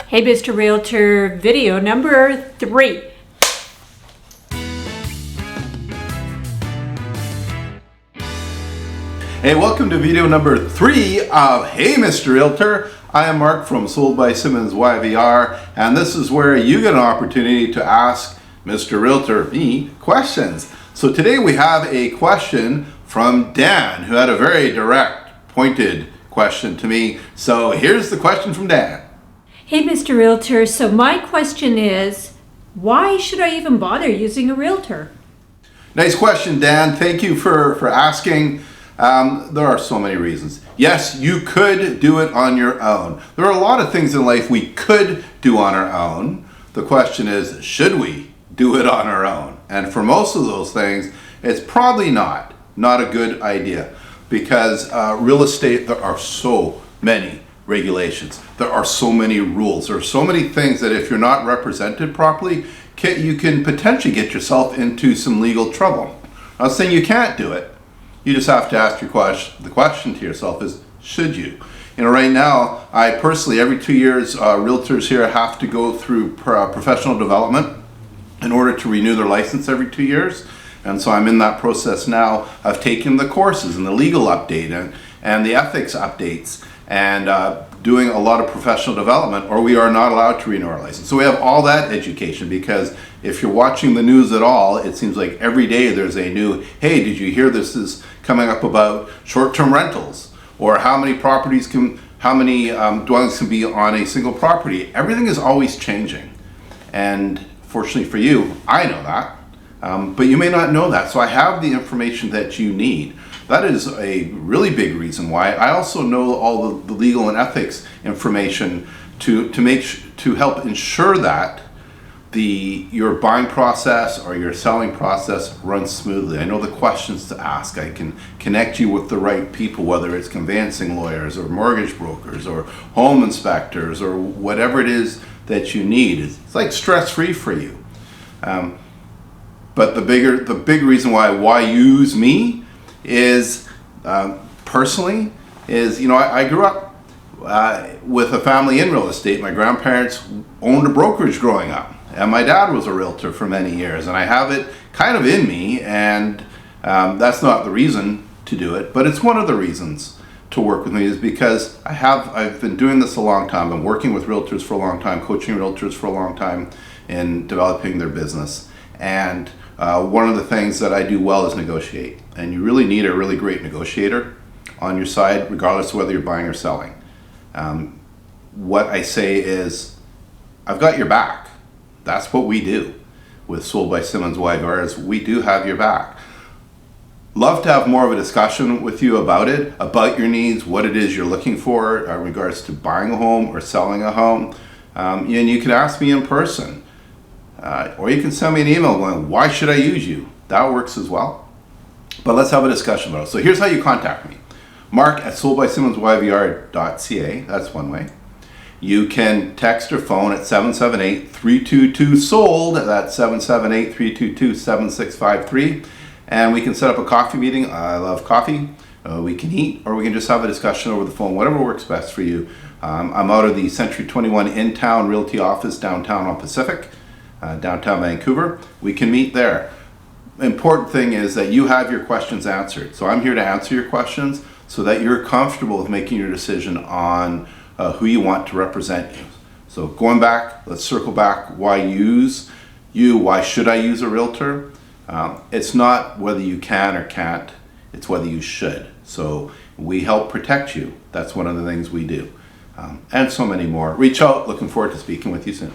Hey, Mr. Realtor, video number 3. Hey, welcome to video number 3 of Hey Mr. Realtor. I am Mark from SoldBySimmonsYvr, and this is where you get an opportunity to ask Mr. Realtor, me, questions. So today we have a question from Dan, who had a very direct, pointed question to me. So here's the question from Dan. Hey, Mr. Realtor, so my question is, why should I even bother using a realtor? Nice question, Dan. Thank you for asking. There are so many reasons. Yes, you could do it on your own. There are a lot of things in life we could do on our own. The question is, should we do it on our own? And for most of those things, it's probably not a good idea, because real estate, there are so many regulations. There are so many rules. There are so many things that if you're not represented properly, you can potentially get yourself into some legal trouble. I'm not saying you can't do it. You just have to ask the question to yourself is, should you? You know, right now, I personally, every 2 years, realtors here have to go through professional development in order to renew their license every 2 years. And so I'm in that process now of taking the courses and the legal update and the ethics updates and doing a lot of professional development, or we are not allowed to renew our license. So we have all that education, because if you're watching the news at all, it seems like every day there's a new, hey, did you hear this is coming up about short-term rentals, or how many dwellings can be on a single property. Everything is always changing. And fortunately for you, I know that, but you may not know that. So I have the information that you need. That is a really big reason why. I also know all the legal and ethics information to help ensure that your buying process or your selling process runs smoothly. I know the questions to ask. I can connect you with the right people, whether it's conveyancing lawyers or mortgage brokers or home inspectors or whatever it is that you need. It's like stress-free for you. But the big reason why use me is personally is, you know, I grew up with a family in real estate. My grandparents owned a brokerage growing up, and my dad was a realtor for many years, and I have it kind of in me, and that's not the reason to do it, but it's one of the reasons to work with me, is because I've been doing this a long time. I've been working with realtors for a long time, coaching realtors for a long time in developing their business. And one of the things that I do well is negotiate. And you really need a really great negotiator on your side, regardless of whether you're buying or selling. What I say is, I've got your back. That's what we do with SoldBySimmonsYvr, is we do have your back. Love to have more of a discussion with you about it, about your needs, what it is you're looking for in regards to buying a home or selling a home. And you can ask me in person. Or you can send me an email going, why should I use you? That works as well. But let's have a discussion about it. So here's how you contact me. Mark at SoldBySimmonsYvr.ca. That's one way. You can text or phone at 778-322-SOLD. That's 778-322-7653. And we can set up a coffee meeting. I love coffee. We can eat, or we can just have a discussion over the phone, whatever works best for you. I'm out of the Century 21 in-town Realty office downtown on Pacific. Downtown Vancouver. We can meet there. Important thing is that you have your questions answered. So I'm here to answer your questions so that you're comfortable with making your decision on who you want to represent you. So going back, let's circle back. Why use you? Why should I use a realtor? It's not whether you can or can't, it's whether you should. So we help protect you. That's one of the things we do. And so many more. Reach out. Looking forward to speaking with you soon.